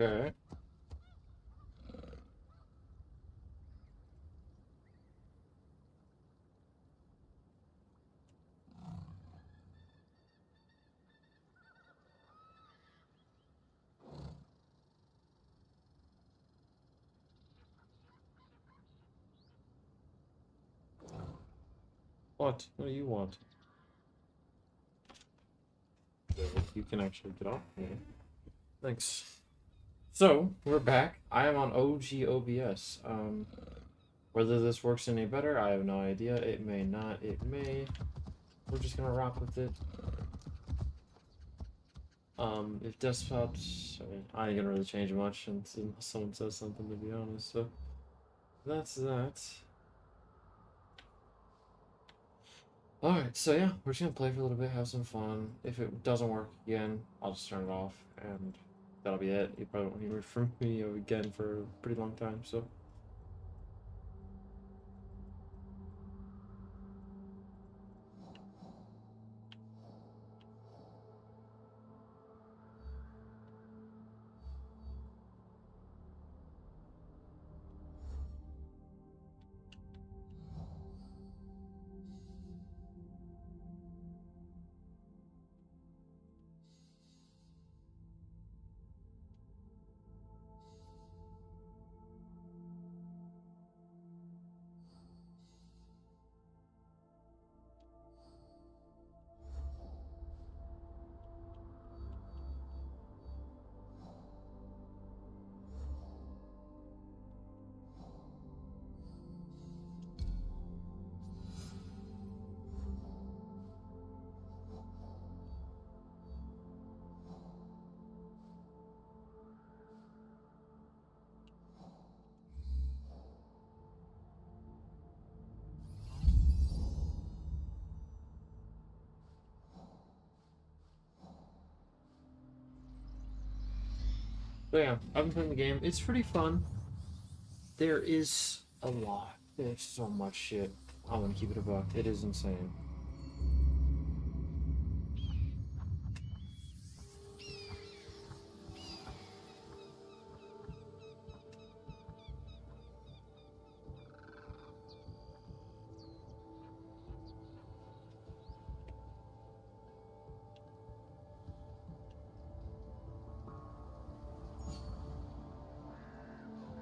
Okay. What? What do you want? You can actually get off me. Thanks. So, we're back. I am on OG OBS. Whether this works any better, I have no idea. It may not. It may. We're just gonna rock with it. If desktops, I ain't gonna really change much until someone says something, to be honest. So, that's that. Alright, so yeah, we're just gonna play for a little bit, have some fun. If it doesn't work again, I'll just turn it off, and that'll be it. You probably won't hear from me again for a pretty long time, so. But yeah, I've been playing the game. It's pretty fun. There is a lot. There's so much shit. I'm gonna keep it a buck. It is insane.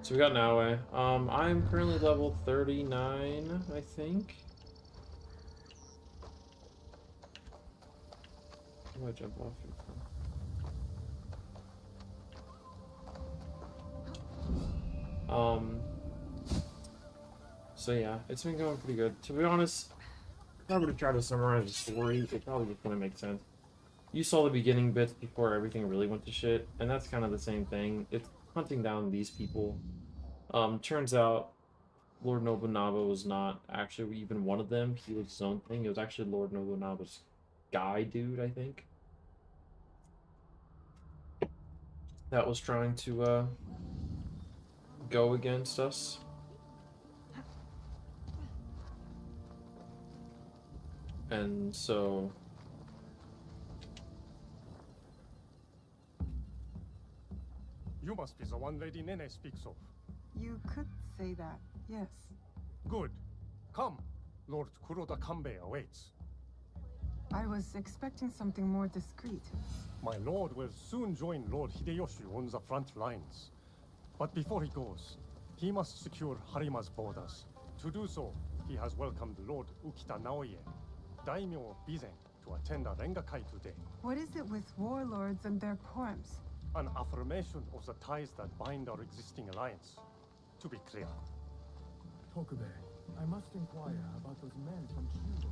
So we got Naue. I'm currently level 39, I think. How do I jump off here from? So yeah, it's been going pretty good. To be honest, if I were to try to summarize the story, it probably just wouldn't make sense. You saw the beginning bits before everything really went to shit, and that's kind of the same thing. It's hunting down these people. Turns out Lord Nobunaga was not actually even one of them. He was his own thing. It was actually Lord Nobunaga's guy dude, I think, that was trying to go against us. And so you must be the one Lady Nene speaks of. You could say that, yes. Good. Come. Lord Kuroda Kanbei awaits. I was expecting something more discreet. My lord will soon join Lord Hideyoshi on the front lines. But before he goes, he must secure Harima's borders. To do so, he has welcomed Lord Ukita Naoye, daimyo of Bizen, to attend a Rengakai today. What is it with warlords and their poems? An affirmation of the ties that bind our existing alliance. To be clear. Tokube, I must inquire about those men from Shugo.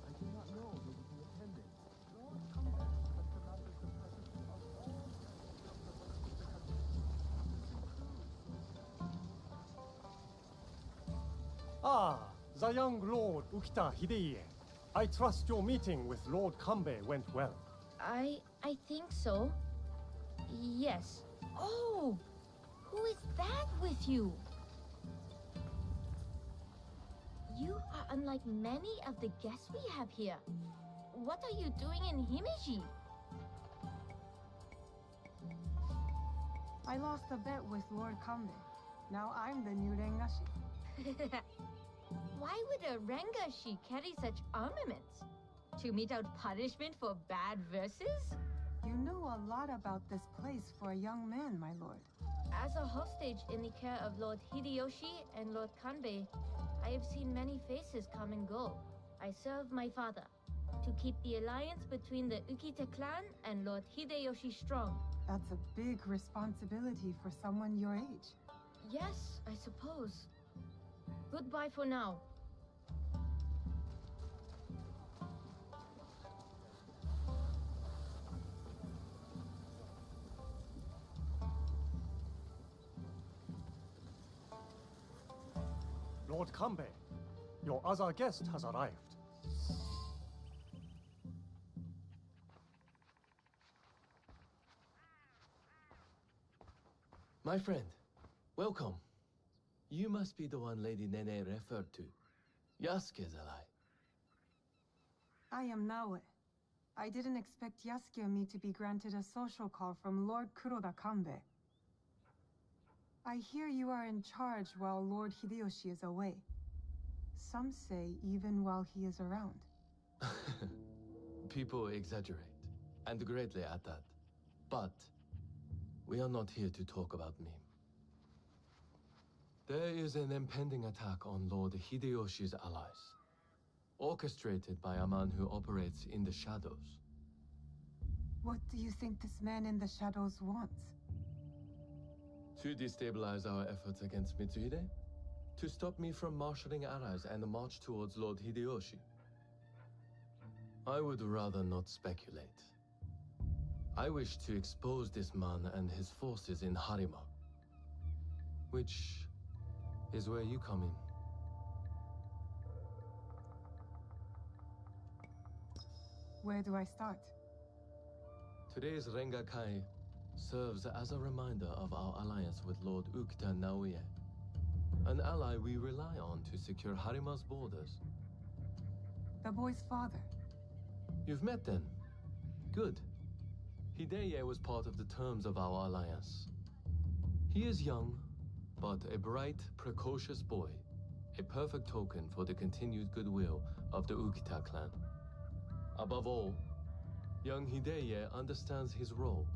I did not know they would be attending. Lord Kanbei has commanded the presence of all. Ah, the young Lord Ukita Hideye. I trust your meeting with Lord Kanbei went well. I think so. Yes. Oh! Who is that with you? You are unlike many of the guests we have here. What are you doing in Himeji? I lost a bet with Lord Kambe. Now I'm the new Rengashi. Why would a Rengashi carry such armaments? To mete out punishment for bad verses? You know a lot about this place for a young man, my lord. As a hostage in the care of Lord Hideyoshi and Lord Kanbei, I have seen many faces come and go. I serve my father to keep the alliance between the Ukita clan and Lord Hideyoshi strong. That's a big responsibility for someone your age. Yes, I suppose. Goodbye for now. Lord Kanbei, your other guest has arrived. My friend, welcome. You must be the one Lady Nene referred to. Yasuke's ally. I am Naoe. I didn't expect Yasuke and me to be granted a social call from Lord Kuroda Kanbei. I hear you are in charge while Lord Hideyoshi is away. Some say even while he is around. People exaggerate, and greatly at that. But we are not here to talk about me. There is an impending attack on Lord Hideyoshi's allies, orchestrated by a man who operates in the shadows. What do you think this man in the shadows wants? To destabilize our efforts against Mitsuhide? To stop me from marshalling allies and march towards Lord Hideyoshi? I would rather not speculate. I wish to expose this man and his forces in Harima, which is where you come in. Where do I start? Today's Rengakai serves as a reminder of our alliance with Lord Ukita Naoye, an ally we rely on to secure Harima's borders. The boy's father. You've met then? Good. Hideye was part of the terms of our alliance. He is young, but a bright, precocious boy, a perfect token for the continued goodwill of the Ukita clan. Above all, young Hideye understands his role.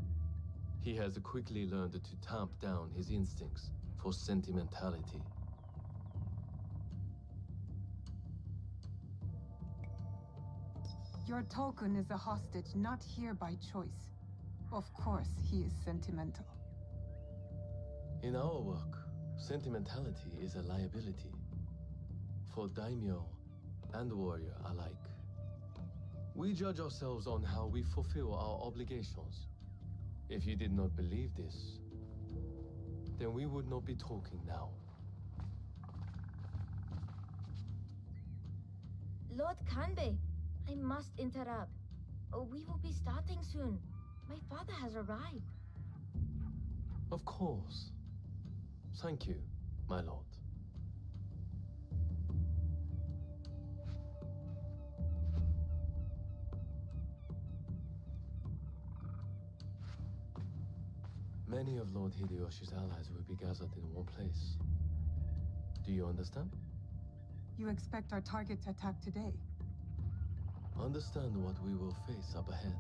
He has quickly learned to tamp down his instincts for sentimentality. Your token is a hostage not here by choice. Of course, he is sentimental. In our work, sentimentality is a liability for daimyo and warrior alike. We judge ourselves on how we fulfill our obligations. If you did not believe this, then we would not be talking now. Lord Kanbei, I must interrupt. We will be starting soon. My father has arrived. Of course. Thank you, my lord. Many of Lord Hideyoshi's allies will be gathered in one place. Do you understand? You expect our target to attack today? Understand what we will face up ahead.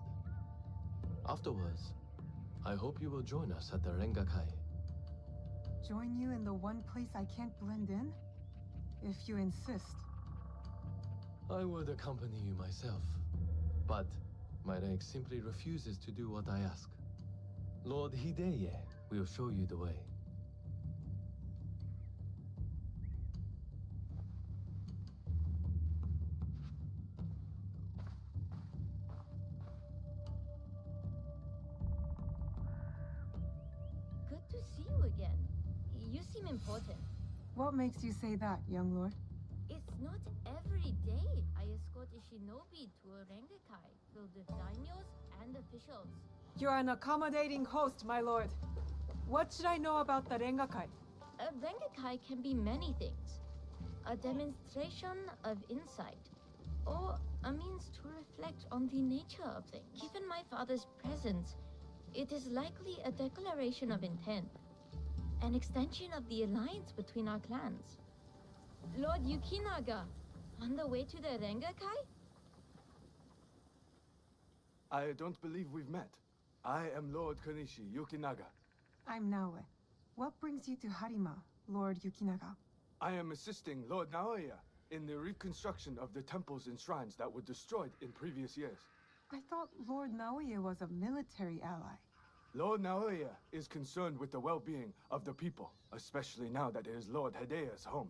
Afterwards, I hope you will join us at the Rengakai. Join you in the one place I can't blend in? If you insist. I would accompany you myself, but my rank simply refuses to do what I ask. Lord Hideye will show you the way. Good to see you again. You seem important. What makes you say that, young lord? It's not every day I escort a shinobi to a Rengakai filled with daimyos and officials. You're an accommodating host, my lord. What should I know about the Rengakai? A Rengakai can be many things. A demonstration of insight, or a means to reflect on the nature of things. Given my father's presence, It is likely a declaration of intent, an extension of the alliance between our clans. Lord Yukinaga, on the way to the Rengakai? I don't believe we've met. I am Lord Konishi Yukinaga. I'm Naoe. What brings you to Harima, Lord Yukinaga? I am assisting Lord Naoya in the reconstruction of the temples and shrines that were destroyed in previous years. I thought Lord Naoya was a military ally. Lord Naoya is concerned with the well-being of the people, especially now that it is Lord Hidea's home.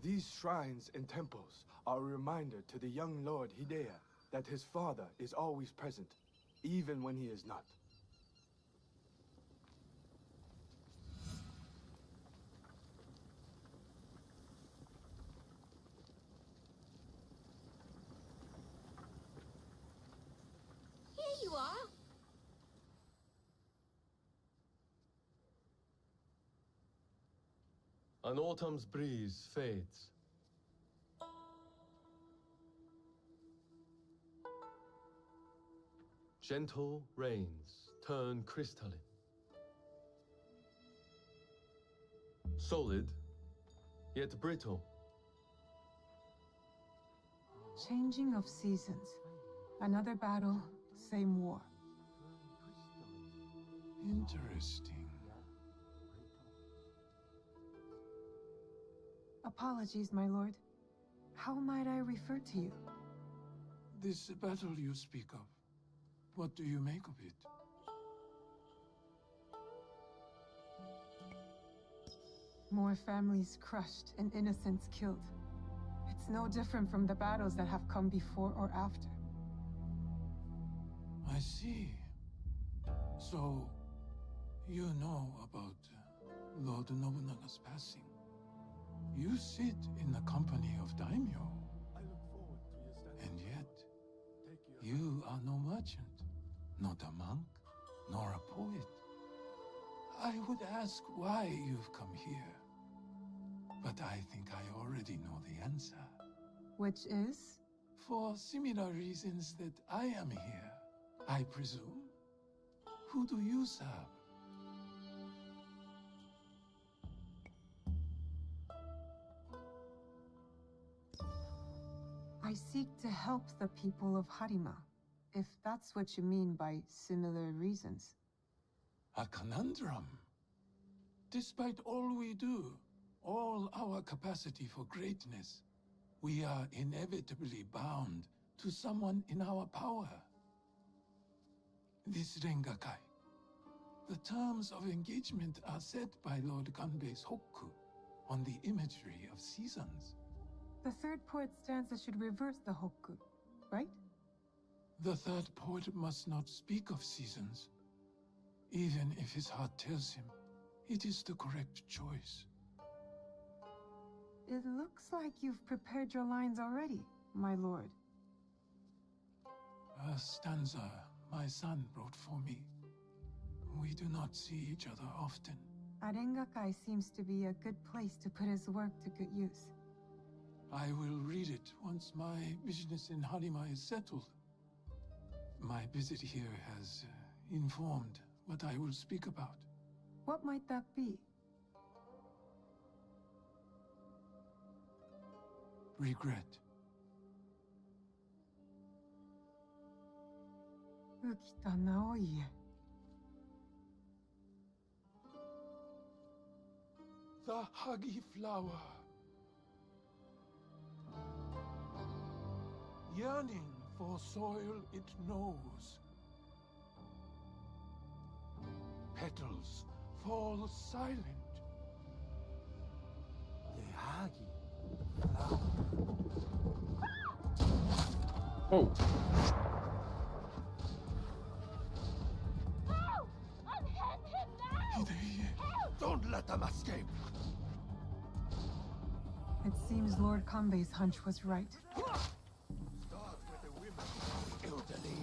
These shrines and temples are a reminder to the young Lord Hidea that his father is always present, even when he is not. Here you are! An autumn's breeze fades. Gentle rains turn crystalline. Solid, yet brittle. Changing of seasons. Another battle, same war. Interesting. Apologies, my lord. How might I refer to you? This battle you speak of, what do you make of it? More families crushed and innocents killed. It's no different from the battles that have come before or after. I see. So, you know about Lord Nobunaga's passing. You sit in the company of daimyo, I look forward to your stand. and yet Take your you are no merchant, not a monk, nor a poet. I would ask why you've come here, but I think I already know the answer. Which is? For similar reasons that I am here, I presume. Who do you serve? I seek to help the people of Harima, if that's what you mean by similar reasons. A conundrum. Despite all we do, all our capacity for greatness, we are inevitably bound to someone in our power. This Rengakai. The terms of engagement are set by Lord Kanbei's Hokku on the imagery of seasons. The third poet stanza should reverse the Hokku, right? The third poet must not speak of seasons. Even if his heart tells him it is the correct choice. It looks like you've prepared your lines already, my lord. A stanza my son wrote for me. We do not see each other often. Arengakai seems to be a good place to put his work to good use. I will read it once my business in Harima is settled. My visit here has informed what I will speak about. What might that be? Regret. Ukita Naoya. The Hagi flower. Yearning for soil it knows. Petals fall silent. The Hagi flower. Oh, No! Unhand him now! Hideye, don't let them escape. It seems Lord Kanbei's hunch was right. Start with the women, elderly.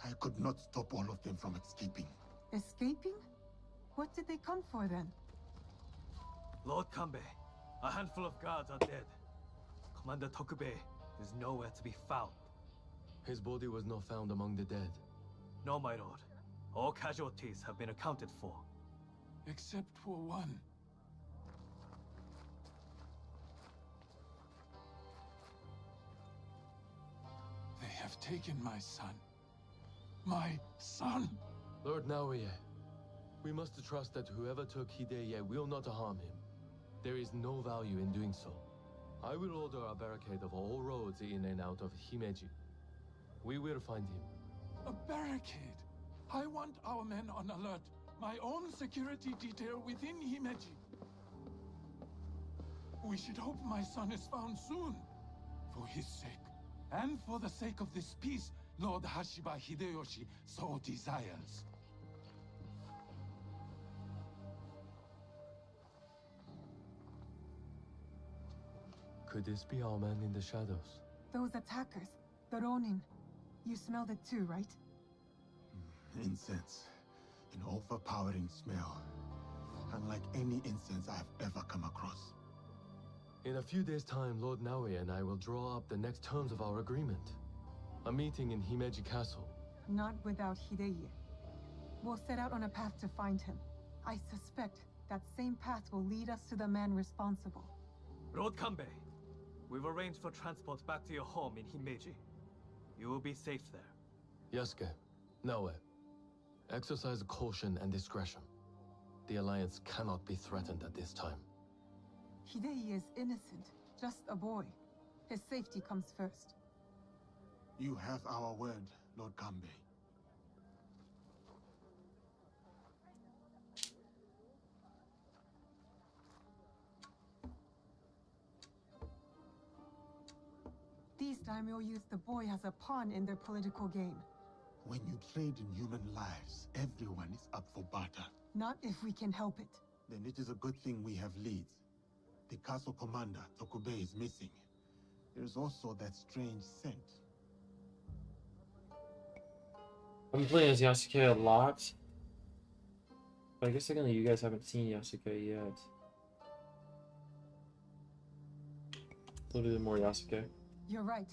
I could not stop all of them from escaping. Escaping? What did they come for then? Lord Kanbei, a handful of guards are dead. Commander Tokubei is nowhere to be found. His body was not found among the dead. No, my lord. All casualties have been accounted for. Except for one. They have taken my son. My son! Lord Naoye, we must trust that whoever took Hideye will not harm him. There is no value in doing so. I will order a barricade of all roads in and out of Himeji. We will find him. A barricade! I want our men on alert. My own security detail within Himeji. We should hope my son is found soon. For his sake. And for the sake of this peace Lord Hashiba Hideyoshi so desires. Could this be our man in the shadows? Those attackers, the Ronin. You smelled it too, right? Incense. An overpowering smell. Unlike any incense I have ever come across. In a few days' time, Lord Naoye and I will draw up the next terms of our agreement. A meeting in Himeji Castle. Not without Hideye. We'll set out on a path to find him. I suspect that same path will lead us to the man responsible. Lord Kanbei, we've arranged for transport back to your home in Himeji. You will be safe there. Yasuke, Naoye, exercise caution and discretion. The Alliance cannot be threatened at this time. Hideye is innocent, just a boy. His safety comes first. You have our word, Lord Kanbei. These daimyo use the boy as a pawn in their political game. When you trade in human lives, everyone is up for barter. Not if we can help it. Then it is a good thing we have leads. The castle commander, Tokubei, is missing. There's also that strange scent. I've been playing as Yasuke a lot. But I guess again, you guys haven't seen Yasuke yet. A little bit more Yasuke. You're right.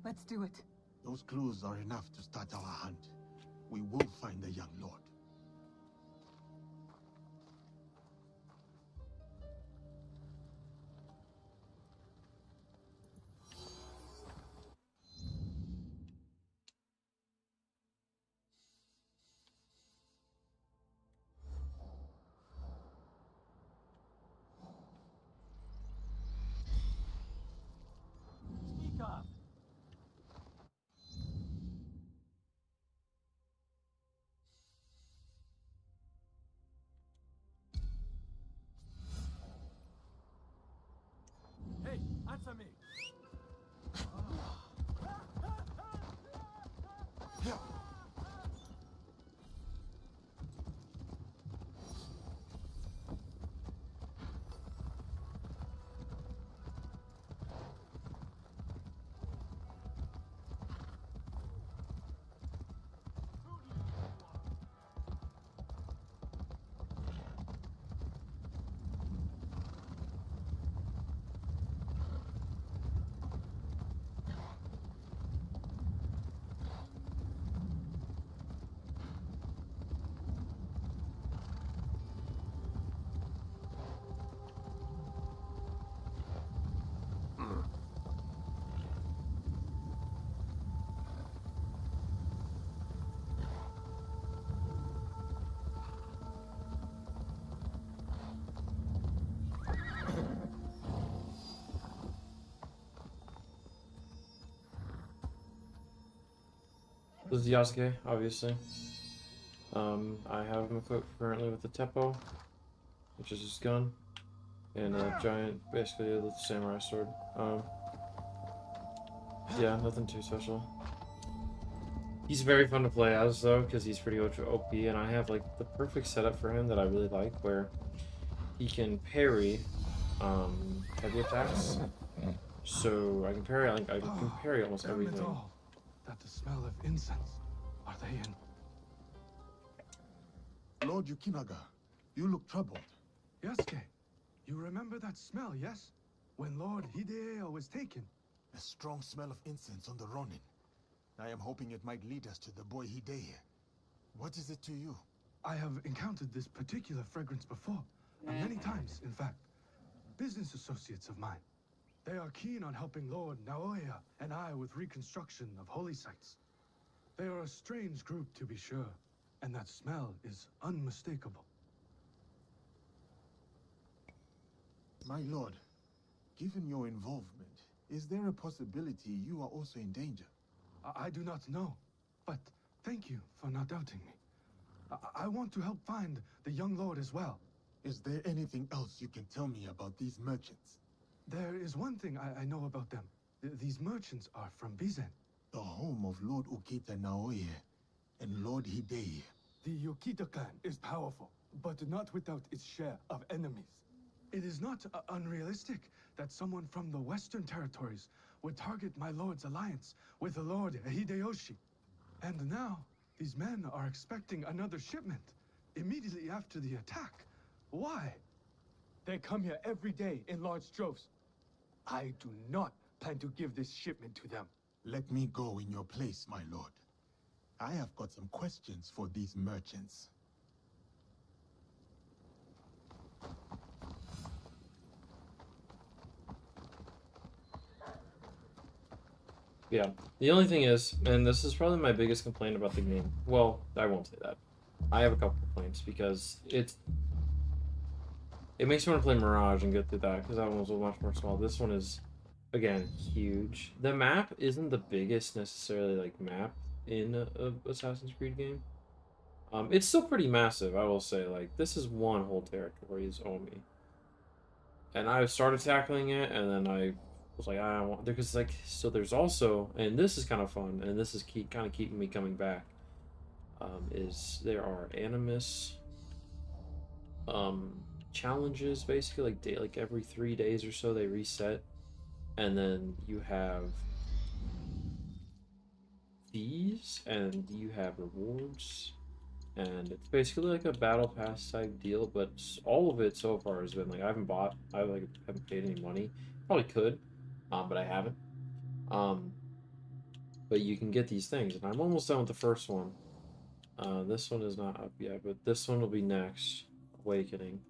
Let's do it. Those clues are enough to start our hunt. We will find the young lord. Speak up. Hey, answer me. This is Yasuke, obviously. I have him equipped currently with the Teppo, which is his gun. and a giant, basically a samurai sword. Yeah, nothing too special. He's very fun to play as though, because he's pretty OP, and I have like the perfect setup for him that I really like, where he can parry heavy attacks. So I can parry, I can parry almost Damn it everything. all. That the smell of incense. Are they in? Lord Yukinaga, you look troubled. Yasuke, you remember that smell, yes? When Lord Hideo was taken. A strong smell of incense on the Ronin. I am hoping it might lead us to the boy Hideo. What is it to you? I have encountered this particular fragrance before. Many times, in fact. Business associates of mine. They are keen on helping Lord Naoya and I with reconstruction of holy sites. They are a strange group, to be sure, and that smell is unmistakable. My lord, given your involvement, is there a possibility you are also in danger? I do not know, but thank you for not doubting me. I want to help find the young lord as well. Is there anything else you can tell me about these merchants? There is one thing I know about them. These merchants are from Bizen. The home of Lord Ukita Naoya and Lord Hideo. The Yokita clan is powerful, but not without its share of enemies. It is not unrealistic that someone from the Western Territories would target my lord's alliance with the Lord Hideyoshi. And now, these men are expecting another shipment immediately after the attack. Why? They come here every day in large droves. I do not plan to give this shipment to them. Let me go in your place, my lord. I have got some questions for these merchants. Yeah. The only thing is, and this is probably my biggest complaint about the game. Well, I won't say that. I have a couple complaints because it makes me want to play Mirage and get through that because that one was much more small. This one is, again, huge. The map isn't the biggest necessarily like map in a Assassin's Creed game. It's still pretty massive, I will say. Like, this is one whole territory is Omi. And I started tackling it, and then I was like, I don't want, because like, so there's also, and this is kind of fun, and this is kind of keeping me coming back, is there are Animus challenges, basically, like every 3 days or so they reset, and then you have these, and you have rewards, and it's basically like a battle pass type deal, but all of it so far has been like, I haven't paid any money. Probably could, but I haven't. But you can get these things, and I'm almost done with the first one. This one is not up yet, but this one will be next. Awakening.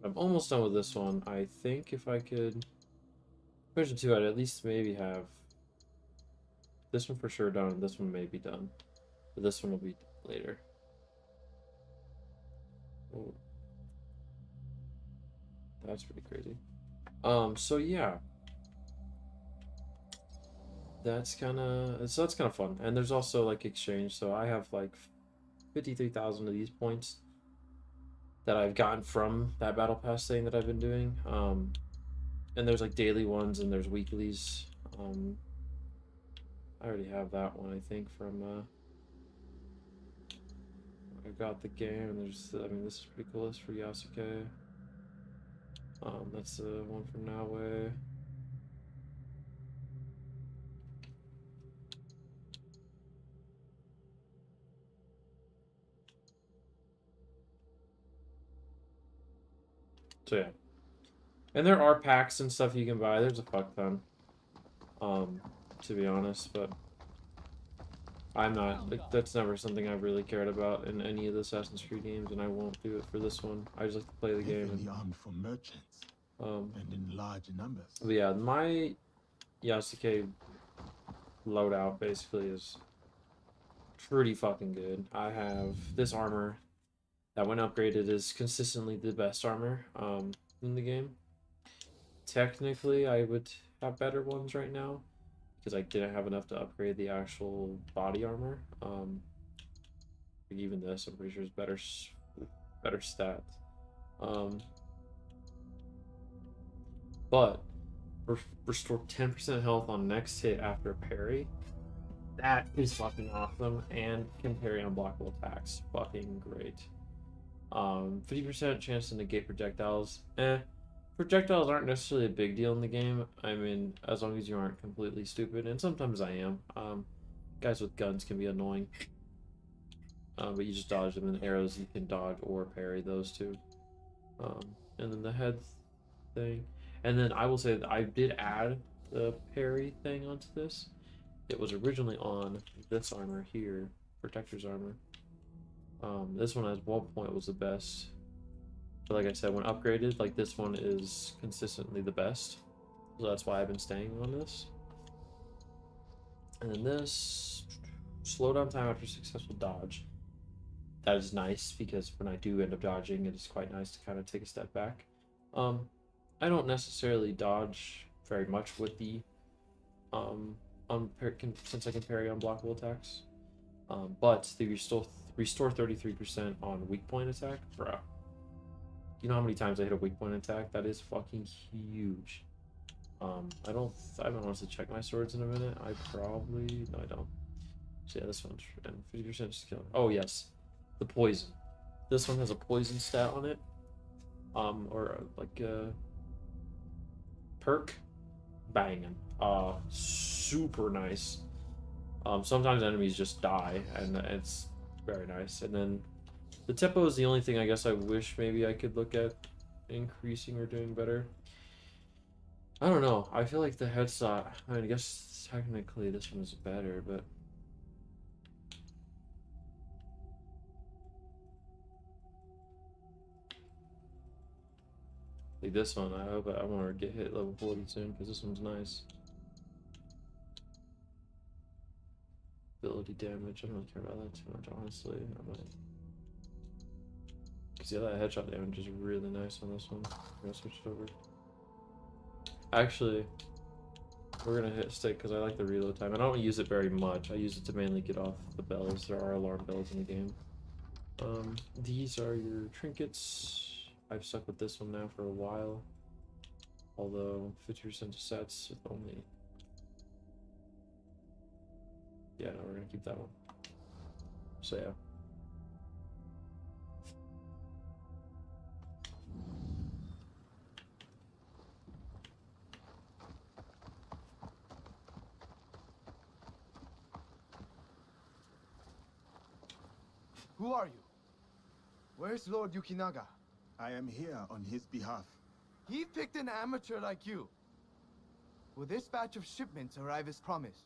I'm almost done with this one. I think if I could push it 2, I'd at least maybe have this one for sure done, and this one may be done. But this one will be later. Oh. That's pretty crazy. So yeah. That's kind of fun. And there's also like exchange, so I have like 53,000 of these points that I've gotten from that battle pass thing that I've been doing. And there's like daily ones and there's weeklies. I already have that one, I think, from I got the game, and there's, I mean, this is pretty cool. This is for Yasuke. That's the one from Naoya. So yeah, and there are packs and stuff you can buy. There's a fuck ton, to be honest, but I'm not, like, that's never something I've really cared about in any of the Assassin's Creed games, and I won't do it for this one. I just like to play the game. Heavily armed for merchants, and in large numbers. But yeah, my Yasuke loadout basically is pretty fucking good. I have this armor that, when upgraded, is consistently the best armor in the game. Technically, I would have better ones right now because I didn't have enough to upgrade the actual body armor. Even this, I'm pretty sure, is better stats. but restore 10% health on next hit after a parry. That is fucking awesome, and can parry unblockable attacks. Fucking great. 50% chance to negate projectiles. Projectiles aren't necessarily a big deal in the game. I mean, as long as you aren't completely stupid, and sometimes I am. Guys with guns can be annoying. But you just dodge them, and arrows you can dodge or parry those two. And then the head thing. And then I will say that I did add the parry thing onto this. It was originally on this armor here, Protector's armor. This one at one point was the best. But like I said, when upgraded, like this one is consistently the best. So that's why I've been staying on this. And then this, slow down time after successful dodge. That is nice because when I do end up dodging, it is quite nice to kind of take a step back. I don't necessarily dodge very much with the since I can parry unblockable attacks. But the restore 33% on weak point attack, bro. You know how many times I hit a weak point attack? That is fucking huge. I haven't honestly checked my swords in a minute. No, I don't. So yeah, this one's and 50% just killing. Oh yes, the poison. This one has a poison stat on it. Or like a perk, banging. Super nice. Sometimes enemies just die, and it's very nice. And then the tempo is the only thing I guess I wish maybe I could look at increasing or doing better. I don't know. I feel like the headshot, I mean, I guess technically this one is better, but like this one, I hope I want to get hit level 40 soon because this one's nice. Ability damage, I don't really care about that too much, honestly. I might. Cause yeah, that headshot damage is really nice on this one. I'm gonna switch it over. Actually, we're gonna hit stick because I like the reload time. I don't use it very much. I use it to mainly get off the bells. There are alarm bells in the game. These are your trinkets. I've stuck with this one now for a while. Although 50% of sets with only. Yeah, no, we're gonna keep that one. So yeah. Who are you? Where's Lord Yukinaga? I am here on his behalf. He picked an amateur like you. Will this batch of shipments arrive as promised?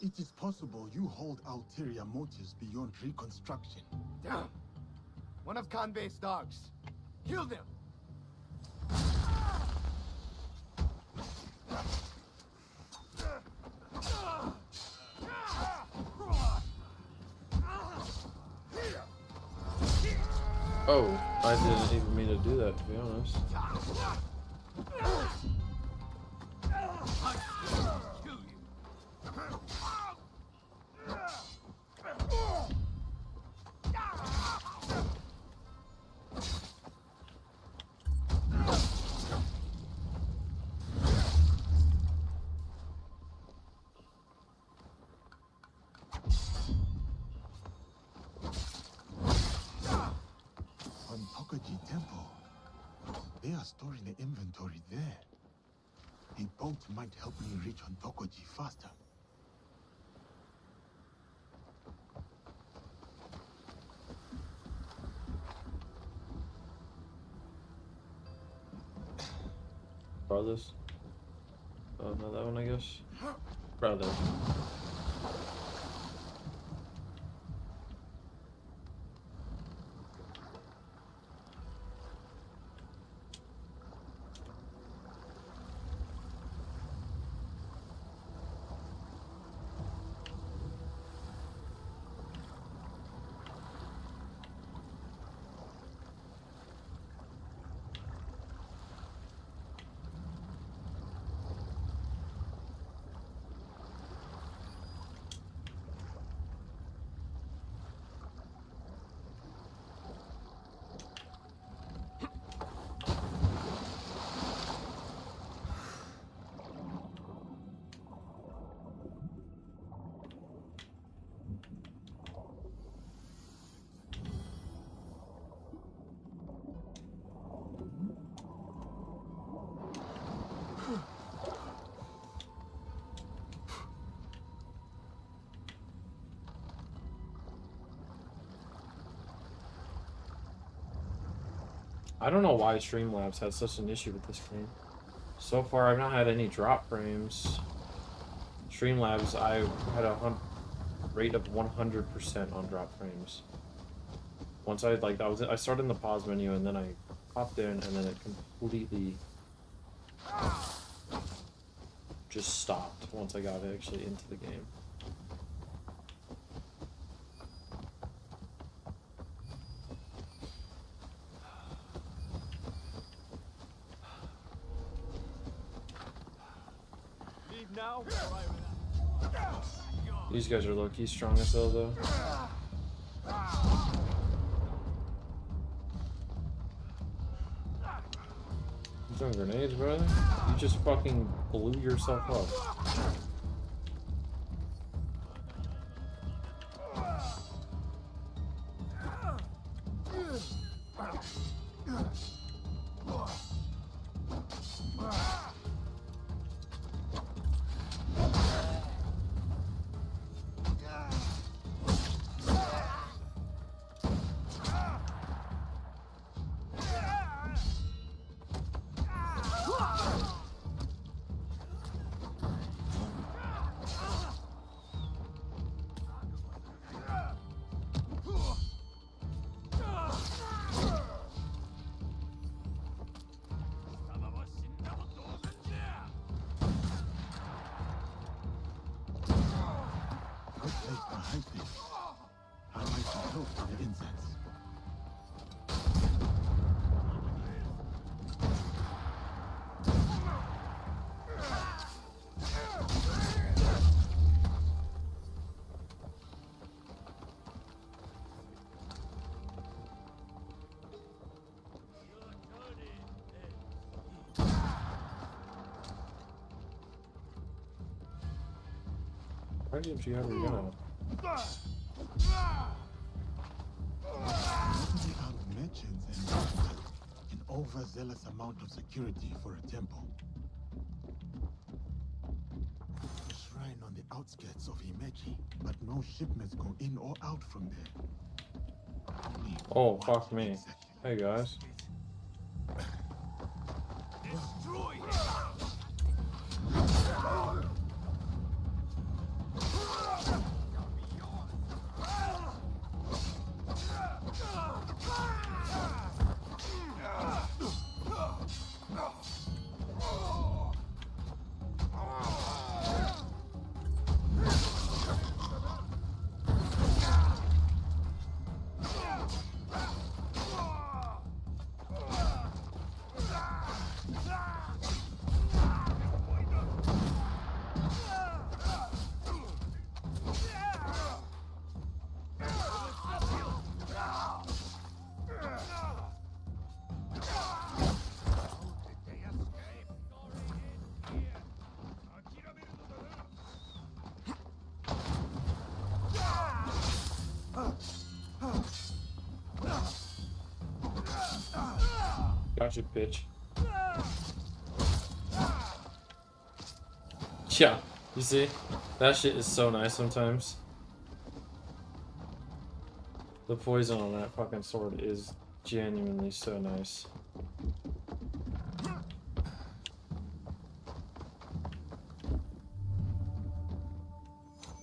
It is possible you hold ulterior motives beyond reconstruction. Damn! One of Kanbei's dogs. Kill them! Oh, I didn't even mean to do that, to be honest. Tokoji Temple. They are storing the inventory there. A boat might help me reach on Tokoji faster. Brothers. Oh, not that one, I guess. Brother. I don't know why Streamlabs has such an issue with this game. So far, I've not had any drop frames. Streamlabs, I had a rate of 100% on drop frames. Once I I started in the pause menu and then I popped in and then it completely just stopped once I got actually into the game. Leave now. These guys are low-key strong as hell though. You throwing grenades, brother? You just fucking blew yourself up. Why didn't you have your gun out? Without merchants and an overzealous amount of security for a temple. A shrine on the outskirts of Himeji, but no shipments go in or out from there. Only Oh, one fuck me. section. Hey guys. Destroy him. Gotcha, bitch. Yeah, you see? That shit is so nice sometimes. The poison on that fucking sword is genuinely so nice.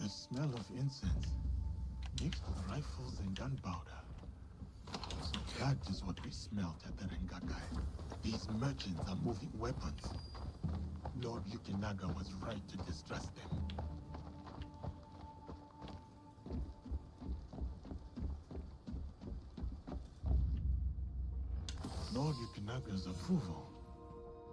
The smell of incense, mixed with rifles and gunpowder. So that is what we smelt at the Rengakai. These merchants are moving weapons. Lord Yukinaga was right to distrust them. Lord Yukinaga's approval.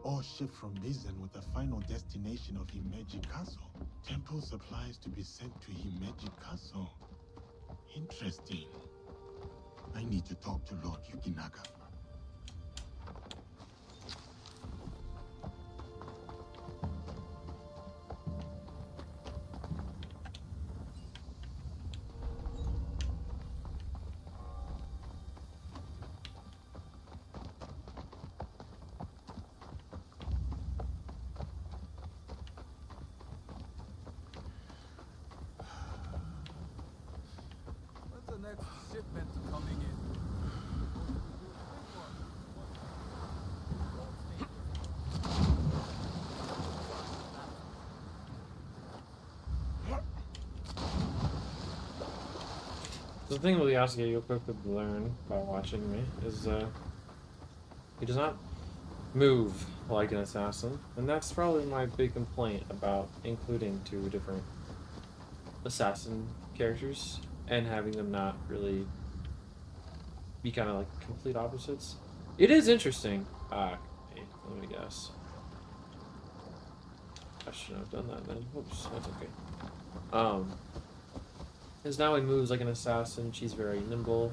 All shipped from Bizen with the final destination of Himeji Castle. Temple supplies to be sent to Himeji Castle. Interesting. I need to talk to Lord Yukinaga. So the thing with Yasuke you'll quickly learn by watching me is he does not move like an assassin, and that's probably my big complaint about including two different assassin characters and having them not really be kind of like complete opposites. It is interesting. Okay, let me guess. I shouldn't have done that then. Oops, that's okay. Because now he moves like an assassin. She's very nimble.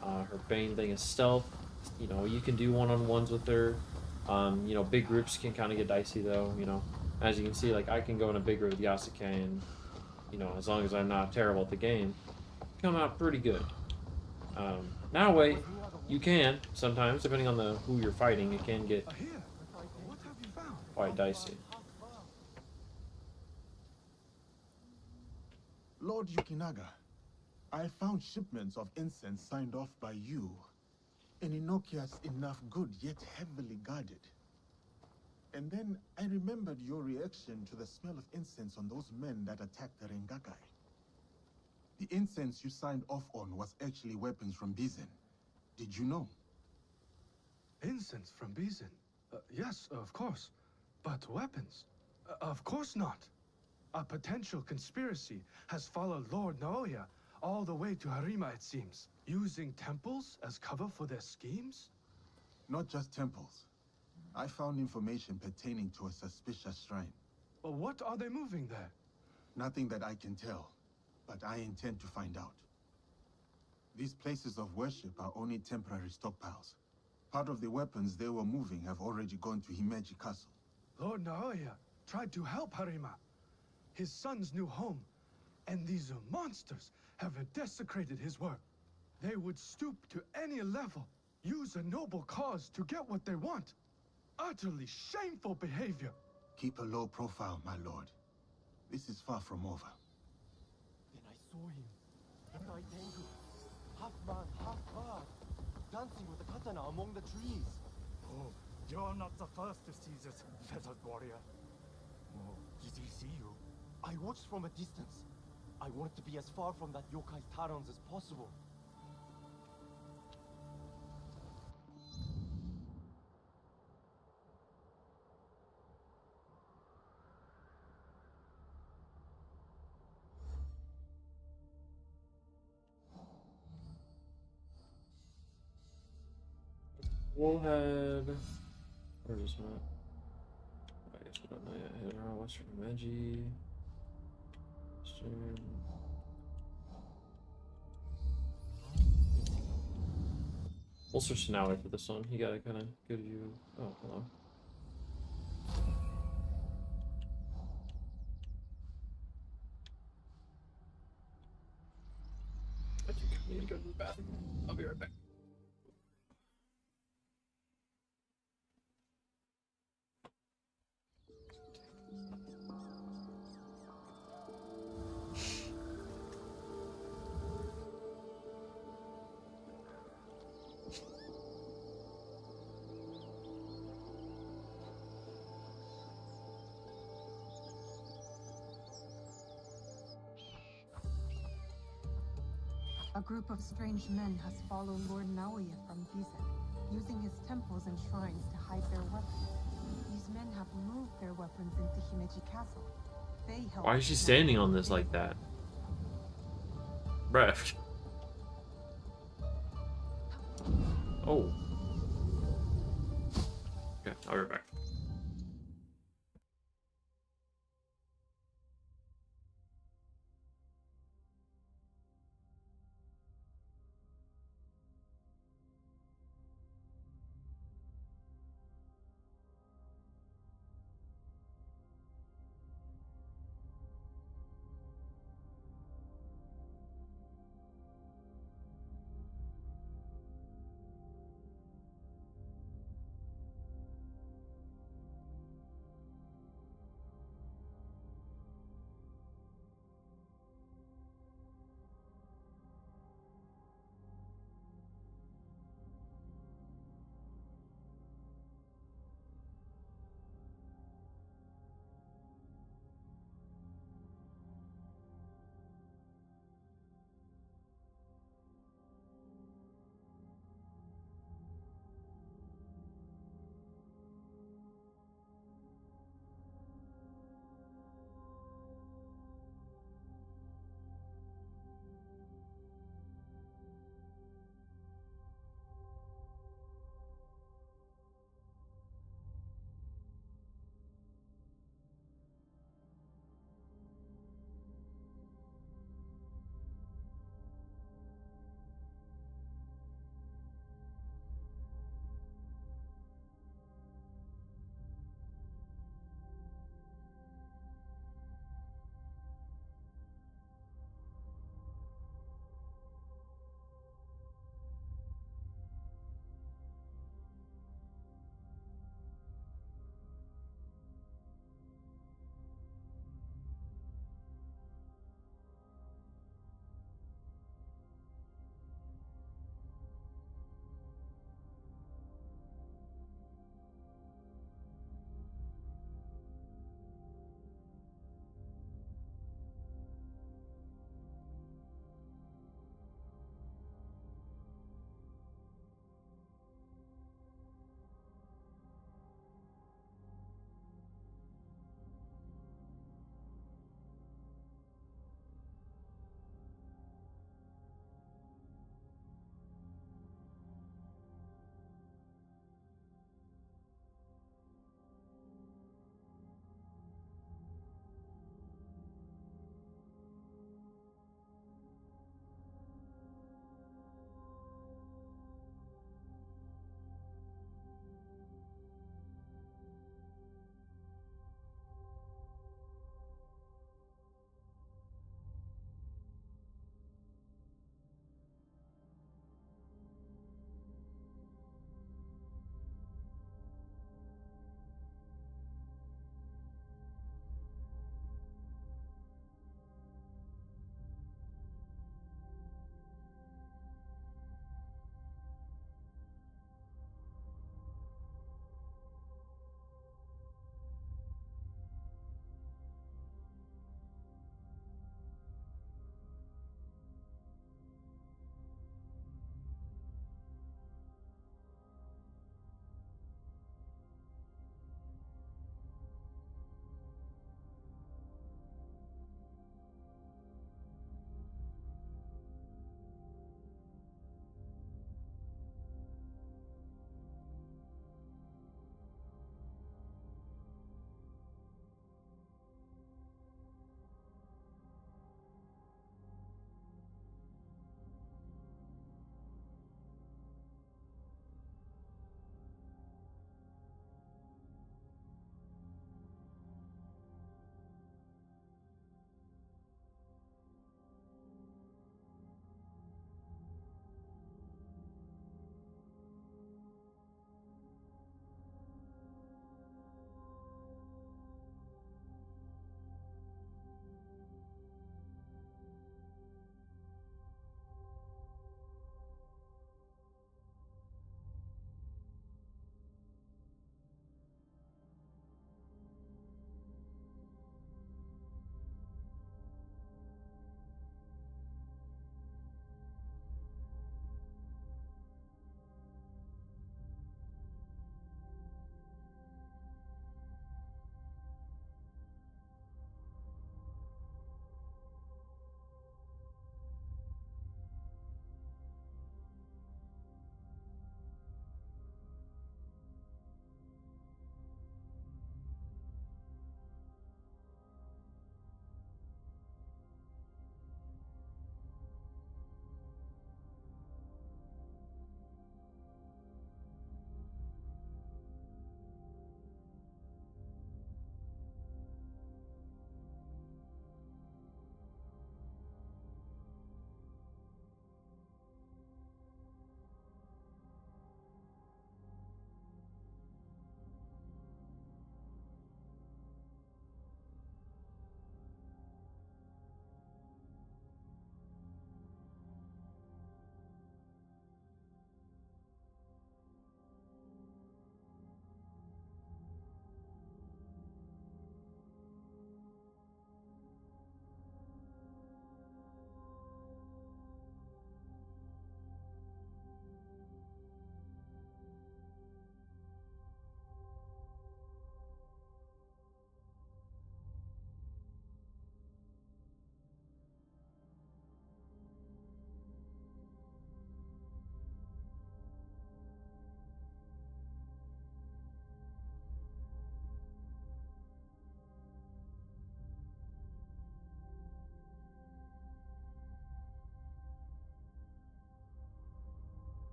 Her main thing is stealth. You know, you can do one-on-ones with her. You know, big groups can kind of get dicey though. You know, as you can see, like I can go in a big group with Yasuke, and you know, as long as I'm not terrible at the game, come out pretty good. Now wait, you can sometimes, depending on who you're fighting, it can get quite dicey. Lord Yukinaga, I found shipments of incense signed off by you. An innocuous enough good, yet heavily guarded. And then I remembered your reaction to the smell of incense on those men that attacked the Rengakai. The incense you signed off on was actually weapons from Bizen. Did you know? Incense from Bizen? Yes, of course. But weapons? Of course not. A potential conspiracy has followed Lord Naoya all the way to Harima, it seems. Using temples as cover for their schemes? Not just temples. I found information pertaining to a suspicious shrine. But what are they moving there? Nothing that I can tell, but I intend to find out. These places of worship are only temporary stockpiles. Part of the weapons they were moving have already gone to Himeji Castle. Lord Naoya tried to help Harima, his son's new home, and these monsters have desecrated his work. They would stoop to any level, use a noble cause to get what they want. Utterly shameful behavior. Keep a low profile, my lord. This is far from over. Then I saw him, the Daitengu, half man, half bird, dancing with a katana among the trees. Oh, you're not the first to see this, feathered warrior. Oh, did he see you? I watched from a distance. I wanted to be as far from that yokai's talons as possible. We'll head. Where is that? I guess we don't know yet. Head around Western Himeji. Western. We'll switch to Naui for this one. You got a kind of good view. Oh, hello. I think I need to go to the bathroom. I'll be right back. A group of strange men has followed Lord Naoya from Bizen, using his temples and shrines to hide their weapons. These men have moved their weapons into Himeji Castle. They helped. Why is she standing on this like that? Bruh. Oh. Okay, I'll be right back.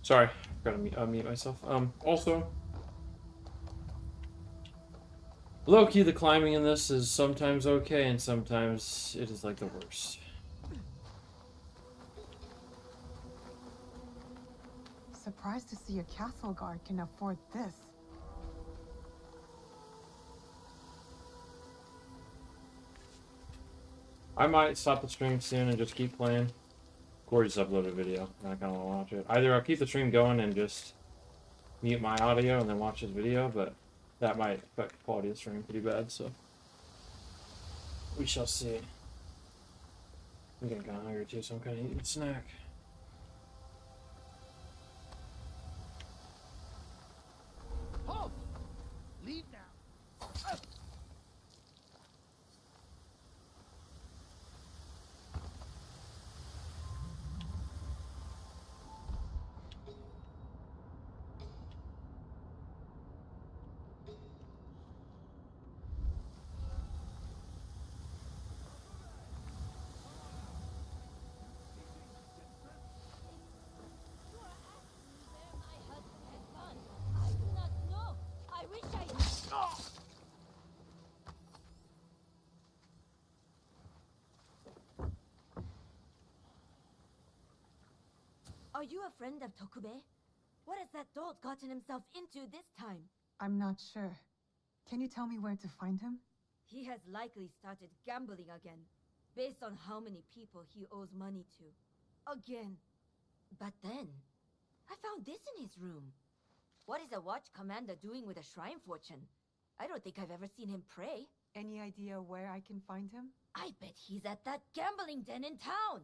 Sorry, gotta unmute myself. Also, low-key, the climbing in this is sometimes okay, and sometimes it is like the worst. Surprised to see a castle guard can afford this. I might stop the stream soon and just keep playing. Corey just uploaded a video, and I kind of want to watch it. Either I'll keep the stream going and just mute my audio and then watch his video, but that might affect the quality of the stream pretty bad, so we shall see. I'm getting kind of hungry too, so I'm kind of eating a snack. Halt! Leave now. Are you a friend of Tokube? What has that dolt gotten himself into this time? I'm not sure. Can you tell me where to find him? He has likely started gambling again, based on how many people he owes money to. Again. But then, I found this in his room. What is a watch commander doing with a shrine fortune? I don't think I've ever seen him pray. Any idea where I can find him? I bet he's at that gambling den in town.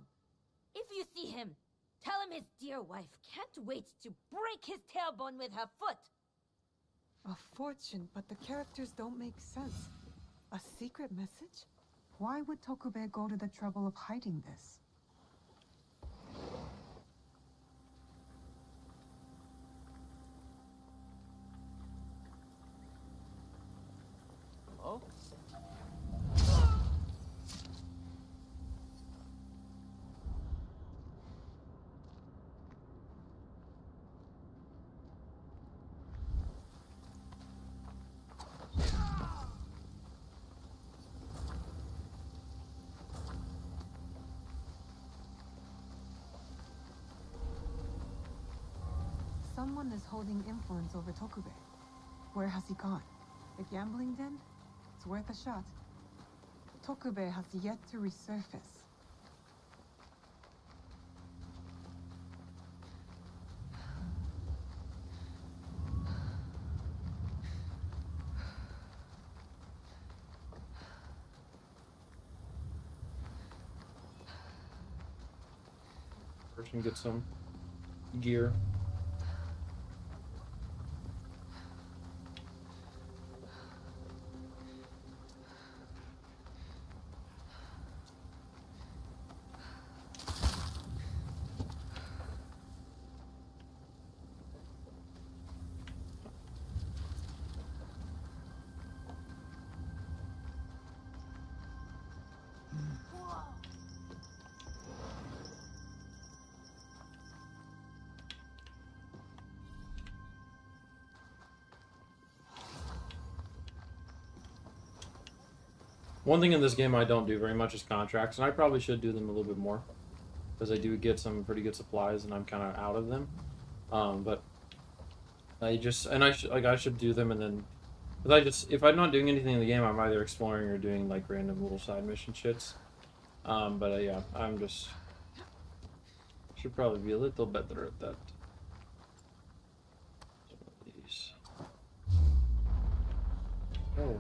If you see him, tell him his dear wife can't wait to break his tailbone with her foot. A fortune, but the characters don't make sense. A secret message? Why would Tokube go to the trouble of hiding this? Oh? Someone is holding influence over Tokube. Where has he gone? The gambling den? It's worth a shot. Tokube has yet to resurface. Person get some gear. One thing in this game I don't do very much is contracts, and I probably should do them a little bit more, because I do get some pretty good supplies, and I'm kind of out of them. But I just, and I should do them, and then, because if I'm not doing anything in the game, I'm either exploring or doing like random little side mission shits. Yeah, I'm just should probably be a little better at that. Some of these. Oh.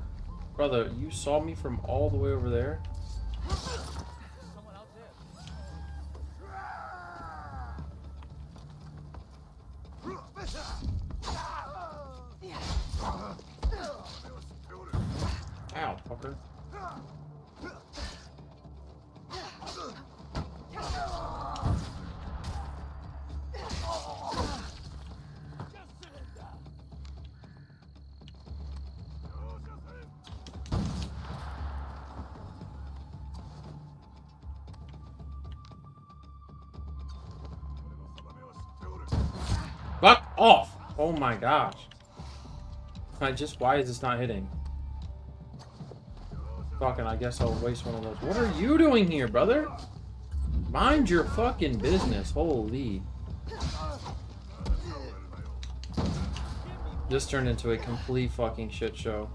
Brother, you saw me from all the way over there? Someone out there. Ow, fucker. Fuck off! Oh my gosh. Why is this not hitting? Fucking, I guess I'll waste one of those. What are you doing here, brother? Mind your fucking business. Holy. This turned into a complete fucking shit show.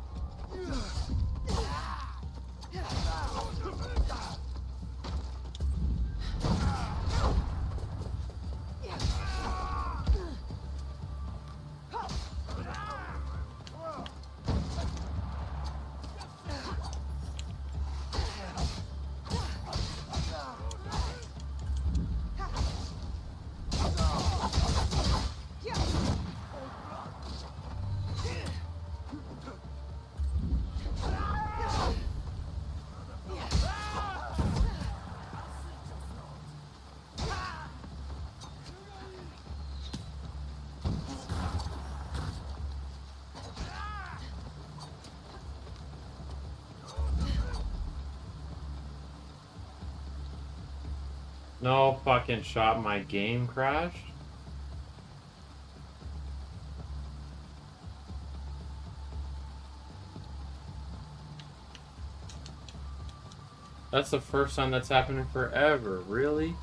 No fucking shot, my game crashed. That's the first time that's happened in forever, really?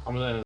I'm gonna